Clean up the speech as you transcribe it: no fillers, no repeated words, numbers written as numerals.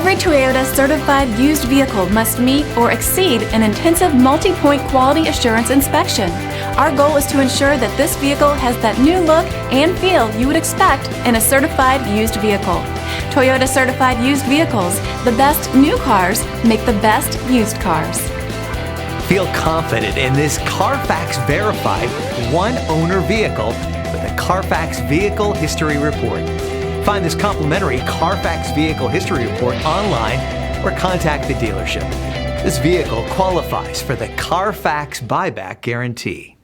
Every Toyota certified used vehicle must meet or exceed an intensive multi-point quality assurance inspection. Our goal is to ensure that this vehicle has that new look and feel you would expect in a certified used vehicle. Toyota certified used vehicles, the best new cars make the best used cars. Feel confident in this CARFAX verified one-owner vehicle with a CARFAX Vehicle History Report. Find this complimentary CARFAX Vehicle History Report online or contact the dealership. This vehicle qualifies for the CARFAX Buyback Guarantee.